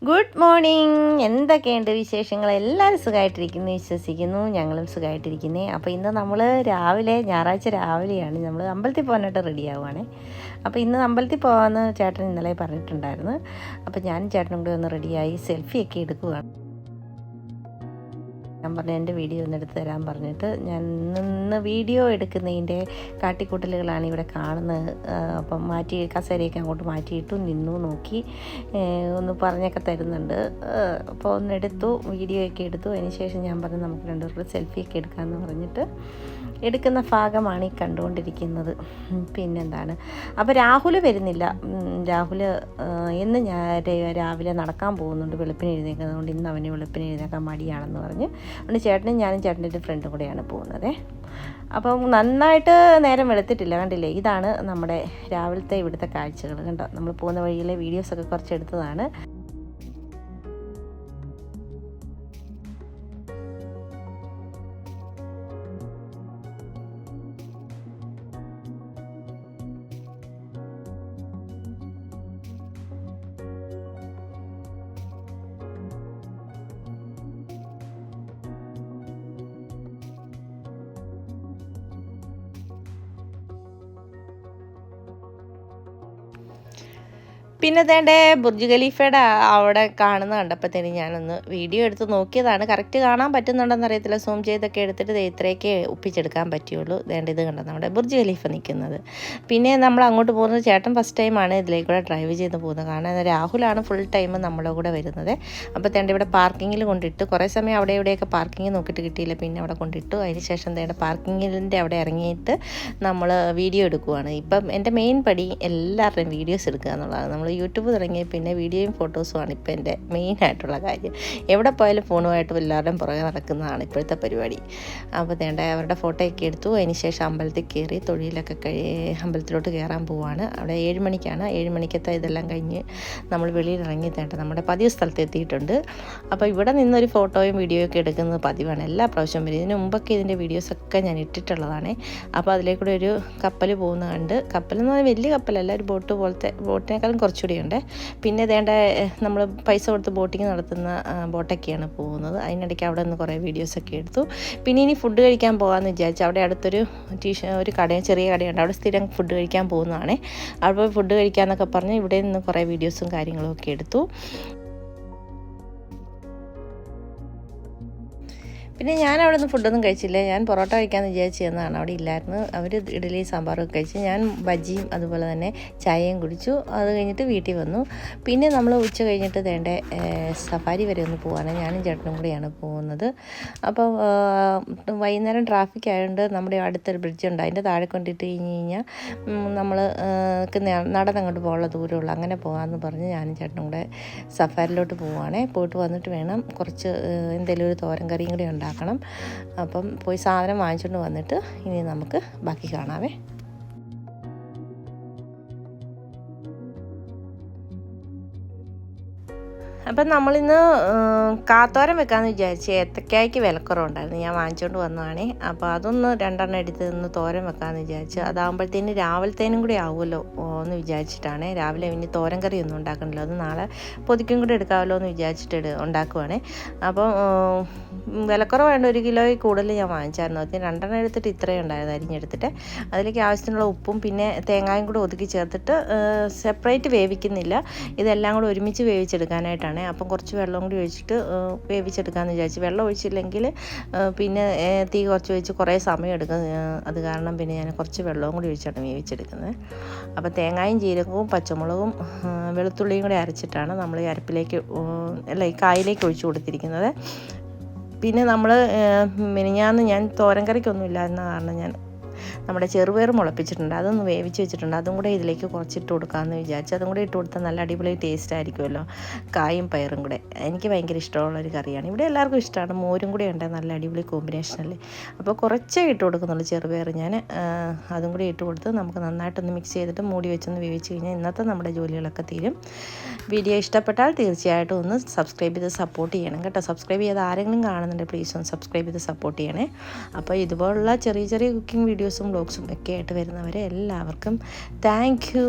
Good morning. എന്തൊക്കെയുണ്ട് വിശേഷങ്ങൾ? എല്ലാവരും സുഖമായിട്ടിരിക്കുന്നു വിശ്വസിക്കുന്നു. ഞങ്ങളും സുഖമായിട്ടിരിക്കുന്നേ. അപ്പോൾ ഇന്ന് നമ്മൾ രാവിലെ, ഞായറാഴ്ച രാവിലെയാണ് നമ്മൾ അമ്പലത്തിൽ പോകാനായിട്ട് റെഡി ആവുകയാണേ. അപ്പോൾ ഇന്ന് അമ്പലത്തിൽ പോകാമെന്ന് ചേട്ടൻ ഇന്നലെ പറഞ്ഞിട്ടുണ്ടായിരുന്നു. അപ്പോൾ ഞാനും ചേട്ടനും കൂടി ഒന്ന് റെഡിയായി സെൽഫിയൊക്കെ എടുക്കുകയാണ്. ഞാൻ പറഞ്ഞു എൻ്റെ വീഡിയോ ഒന്ന് എടുത്ത് തരാൻ പറഞ്ഞിട്ട് ഞാൻ ഇന്ന് വീഡിയോ എടുക്കുന്നതിൻ്റെ കാട്ടിക്കൂട്ടലുകളാണ് ഇവിടെ കാണുന്നത്. അപ്പം കസേരയൊക്കെ അങ്ങോട്ട് മാറ്റിയിട്ടു നിന്നു നോക്കി ഒന്ന് പറഞ്ഞൊക്കെ തരുന്നുണ്ട്. അപ്പോൾ ഒന്നെടുത്തു, വീഡിയോ ഒക്കെ എടുത്തു. അതിന് ശേഷം ഞാൻ പറഞ്ഞു നമുക്ക് രണ്ടുപേരും സെൽഫിയൊക്കെ എടുക്കാമെന്ന് പറഞ്ഞിട്ട് എടുക്കുന്ന ഭാഗമാണ് ഈ കണ്ടുകൊണ്ടിരിക്കുന്നത്. പിന്നെന്താണ്, അപ്പോൾ രാഹുൽ വരുന്നില്ല. രാഹുൽ ഇന്ന് ഞാൻ രാവിലെ നടക്കാൻ പോകുന്നുണ്ട്, വെളുപ്പിന് എഴുന്നേൽക്കുന്നതുകൊണ്ട് ഇന്ന് അവന് വെളുപ്പിന് എഴുന്നേൽക്കാൻ മടിയാണെന്ന് പറഞ്ഞ് അതുകൊണ്ട് ഞാനും ചേട്ടൻ്റെ ഒരു ഫ്രണ്ടും കൂടെയാണ് പോകുന്നത്. അപ്പം നന്നായിട്ട് നേരം വെളുത്തിട്ടില്ല, കണ്ടില്ലേ? ഇതാണ് നമ്മുടെ രാവിലത്തെ ഇവിടുത്തെ കാഴ്ചകൾ. കണ്ടോ, നമ്മൾ പോകുന്ന വഴിയിലെ വീഡിയോസൊക്കെ കുറച്ച് എടുത്തതാണ്. പിന്നെ അതേണ്ടേ ബുർജ് ഖലീഫയുടെ അവിടെ കാണുന്ന കണ്ടപ്പോഴത്തേന് ഞാനൊന്ന് വീഡിയോ എടുത്ത് നോക്കിയതാണ്. കറക്റ്റ് കാണാൻ പറ്റുന്നുണ്ടെന്ന് അറിയത്തില്ല, സൂം ചെയ്തൊക്കെ എടുത്തിട്ട് ഇത്രയൊക്കെ ഒപ്പിച്ചെടുക്കാൻ പറ്റുള്ളൂ. ഇത് കണ്ടോ നമ്മുടെ ബുർജ് ഖലീഫ നിൽക്കുന്നത്. പിന്നെ നമ്മൾ അങ്ങോട്ട് പോകുന്നത്, ചേട്ടൻ ഫസ്റ്റ് ടൈമാണ് ഇതിലേക്കൂടെ ഡ്രൈവ് ചെയ്ത് പോകുന്നത്. കാരണം രാഹുലാണ് ഫുൾ ടൈം നമ്മുടെ കൂടെ വരുന്നത്. അപ്പോൾ ഇവിടെ പാർക്കിങ്ങിൽ കൊണ്ടിട്ട് കുറേ സമയം അവിടെ ഇവിടെയൊക്കെ പാർക്കിങ് നോക്കിയിട്ട് കിട്ടിയില്ല. പിന്നെ അവിടെ കൊണ്ടിട്ടു. അതിന് ശേഷം പാർക്കിങ്ങിൻ്റെ അവിടെ ഇറങ്ങിയിട്ട് നമ്മൾ വീഡിയോ എടുക്കുവാണ്. ഇപ്പം എൻ്റെ മെയിൻ പടി എല്ലാവരുടെയും വീഡിയോസ് എടുക്കുക എന്നുള്ളതാണ്. നമ്മൾ യൂട്യൂബ് തുടങ്ങി പിന്നെ വീഡിയോയും ഫോട്ടോസുമാണ് ഇപ്പോൾ എൻ്റെ മെയിനായിട്ടുള്ള കാര്യം. എവിടെ പോയാലും ഫോണുമായിട്ട് എല്ലാവരുടെയും പുറകെ നടക്കുന്നതാണ് ഇപ്പോഴത്തെ പരിപാടി. അപ്പോൾ അവരുടെ ഫോട്ടോയൊക്കെ എടുത്തു. അതിന് ശേഷം അമ്പലത്തിൽ കയറി തൊഴിലൊക്കെ അമ്പലത്തിലോട്ട് കയറാൻ പോവാണ്. അവിടെ 7 മണിക്കാണ്. 7 മണിക്കത്തെ ഇതെല്ലാം കഴിഞ്ഞ് നമ്മൾ വെളിയിൽ ഇറങ്ങി നമ്മുടെ പതിവ് സ്ഥലത്ത് എത്തിയിട്ടുണ്ട്. അപ്പോൾ ഇവിടെ നിന്നൊരു ഫോട്ടോയും വീഡിയോയും ഒക്കെ എടുക്കുന്നത് പതിവാണ് എല്ലാ പ്രാവശ്യവും വരും. ഇതിന് മുമ്പൊക്കെ ഇതിൻ്റെ വീഡിയോസൊക്കെ ഞാൻ ഇട്ടിട്ടുള്ളതാണ്. അപ്പോൾ അതിലേക്കൂടെ ഒരു കപ്പൽ പോകുന്ന കണ്ട്, കപ്പലെന്ന് പറഞ്ഞാൽ വലിയ കപ്പലല്ല, ഒരു ബോട്ട് പോലത്തെ, ബോട്ടിനേക്കാളും കുറച്ചുകൂടി ഉണ്ട്. പിന്നെ നമ്മൾ പൈസ കൊടുത്ത് ബോട്ടിങ് നടത്തുന്ന ബോട്ടൊക്കെയാണ് പോകുന്നത്. അതിനിടയ്ക്ക് അവിടെ നിന്ന് കുറേ വീഡിയോസൊക്കെ എടുത്തു. പിന്നെ ഇനി ഫുഡ് കഴിക്കാൻ പോകാമെന്ന് വിചാരിച്ചു. അവിടെ അടുത്തൊരു ചെറിയ കടയുണ്ട്, അവിടെ സ്ഥിരം ഫുഡ് കഴിക്കാൻ പോകുന്നതാണ്. അവിടെ പോയി ഫുഡ് കഴിക്കാമെന്നൊക്കെ പറഞ്ഞ് ഇവിടെ നിന്ന് കുറേ വീഡിയോസും കാര്യങ്ങളും ഒക്കെ എടുത്തു. പിന്നെ ഞാൻ അവിടെ നിന്ന് ഫുഡൊന്നും കഴിച്ചില്ല. ഞാൻ പൊറോട്ട കഴിക്കാമെന്ന് വിചാരിച്ച് ചെന്നതാണ്, അവിടെ ഇല്ലായിരുന്നു. അവർ ഇഡ്ഡലി സാമ്പാറൊക്കെ കഴിച്ച്, ഞാൻ ബജ്ജിയും അതുപോലെ തന്നെ ചായയും കുടിച്ചു. അത് കഴിഞ്ഞിട്ട് വീട്ടിൽ വന്നു. പിന്നെ നമ്മൾ ഉച്ച കഴിഞ്ഞിട്ട് സഫാരി വരെ ഒന്ന് പോവാണ്. ഞാനും ചേട്ടനും കൂടെയാണ് പോകുന്നത്. അപ്പോൾ വൈകുന്നേരം ട്രാഫിക് ആയതുകൊണ്ട് നമ്മുടെ അടുത്തൊരു ബ്രിഡ്ജുണ്ട്, അതിൻ്റെ താഴെ കൊണ്ടിട്ട് കഴിഞ്ഞാൽ നമ്മൾ നടന്നങ്ങോട്ട് പോകാനുള്ള ദൂരമുള്ളൂ. അങ്ങനെ പോകാമെന്ന് പറഞ്ഞ് ഞാനും ചേട്ടനും കൂടെ സഫാരിലോട്ട് പോവുകയാണ്. പോയിട്ട് വന്നിട്ട് വേണം കുറച്ച് എന്തെങ്കിലും ഒരു തോരൻ കറിയും കൂടി ഉണ്ടാക്കണം. അപ്പം പോയി സാധനം വാങ്ങിച്ചുകൊണ്ട് വന്നിട്ട് ഇനി നമുക്ക് ബാക്കി കാണാവേ. അപ്പം നമ്മളിന്ന് കാത്തോരൻ വെക്കാമെന്ന് വിചാരിച്ച്. ഏത്തക്കായ്ക്ക് വിലക്കുറവുണ്ടായിരുന്നു, ഞാൻ വാങ്ങിച്ചുകൊണ്ട് വന്നതാണേ. അപ്പോൾ അതൊന്ന് 2 എടുത്ത് നിന്ന് തോരൻ വെക്കാമെന്ന് വിചാരിച്ച്. അതാകുമ്പോഴത്തേന് രാവിലത്തേനും കൂടി ആവുമല്ലോ എന്ന് വിചാരിച്ചിട്ടാണ്. രാവിലെ ഇനി തോരൻ കറി ഒന്നും ഉണ്ടാക്കണമല്ലോ, അത് നാളെ പൊതിക്കും കൂടി എടുക്കാമല്ലോ എന്ന് വിചാരിച്ചിട്ട് ഉണ്ടാക്കുവാണേ. അപ്പം വിലക്കുറവായതുകൊണ്ട് 1 കിലോയിൽ കൂടുതൽ ഞാൻ വാങ്ങിച്ചായിരുന്നു. അതിന് 2 എടുത്തിട്ട് ഇത്രയും ഉണ്ടായിരുന്നു അരിഞ്ഞെടുത്തിട്ട്. അതിലേക്ക് ആവശ്യത്തിനുള്ള ഉപ്പും പിന്നെ തേങ്ങായും കൂടി ഒതുക്കി ചേർത്തിട്ട് സെപ്പറേറ്റ് വേവിക്കുന്നില്ല, ഇതെല്ലാം കൂടി ഒരുമിച്ച് വേവിച്ചെടുക്കാനായിട്ടാണ്. അപ്പം കുറച്ച് വെള്ളം കൂടി ഒഴിച്ചിട്ട് വേവിച്ചെടുക്കാമെന്ന് വിചാരിച്ചു. വെള്ളം ഒഴിച്ചില്ലെങ്കിൽ പിന്നെ തീ കുറച്ച് വെച്ച് കുറേ സമയം എടുക്കും. അത് കാരണം പിന്നെ ഞാൻ കുറച്ച് വെള്ളവും കൂടി ഒഴിച്ചാണ് വേവിച്ചെടുക്കുന്നത്. അപ്പോൾ തേങ്ങയും ജീരകവും പച്ചമുളകും വെളുത്തുള്ളിയും കൂടി അരച്ചിട്ടാണ് നമ്മൾ ഈ അരപ്പിലേക്ക് ഈ കായിലേക്ക് ഒഴിച്ചു കൊടുത്തിരിക്കുന്നത്. പിന്നെ മിനിഞ്ഞാന്ന് ഞാൻ തോരൻ കറിക്കൊന്നും ഇല്ലായിരുന്ന കാരണം ഞാൻ നമ്മുടെ ചെറുപയർ മുളപ്പിച്ചിട്ടുണ്ട്, അതൊന്ന് വേവിച്ച് വെച്ചിട്ടുണ്ട്. അതും കൂടെ ഇതിലേക്ക് കുറച്ചിട്ട് കൊടുക്കാമെന്ന് വിചാരിച്ചു. അതും കൂടെ ഇട്ട് കൊടുത്താൽ നല്ല അടിപൊളി ടേസ്റ്റ് ആയിരിക്കുമല്ലോ, കായും പയറും കൂടെ. എനിക്ക് ഭയങ്കര ഇഷ്ടമുള്ളൊരു കറിയാണ്. ഇവിടെ എല്ലാവർക്കും ഇഷ്ടമാണ്. മോരും കൂടെ ഉണ്ട്, നല്ല അടിപൊളി കോമ്പിനേഷനല്ലേ. അപ്പോൾ കുറച്ചേ ഇട്ട് കൊടുക്കുന്നുള്ളൂ ചെറുപയർ. ഞാൻ അതും കൂടി ഇട്ട് കൊടുത്ത് നമുക്ക് നന്നായിട്ടൊന്ന് മിക്സ് ചെയ്തിട്ട് മൂടി വെച്ചൊന്ന് വേവിച്ച് കഴിഞ്ഞാൽ ഇന്നത്തെ നമ്മുടെ ജോലികളൊക്കെ തീരും. വീഡിയോ ഇഷ്ടപ്പെട്ടാൽ തീർച്ചയായിട്ടും ഒന്ന് സബ്സ്ക്രൈബ് ചെയ്ത് സപ്പോർട്ട് ചെയ്യണം കേട്ടോ. സബ്സ്ക്രൈബ് ചെയ്ത് ആരെങ്കിലും കാണുന്നുണ്ട് പ്ലീസ് ഒന്ന് സബ്സ്ക്രൈബ് ചെയ്ത് സപ്പോർട്ട് ചെയ്യണേ. അപ്പോൾ ഇതുപോലുള്ള ചെറിയ ചെറിയ കുക്കിംഗ് വീഡിയോസും വ്ലോഗ്സും ഒക്കെ ആയിട്ട് വരുന്നവരെ എല്ലാവർക്കും താങ്ക് യു.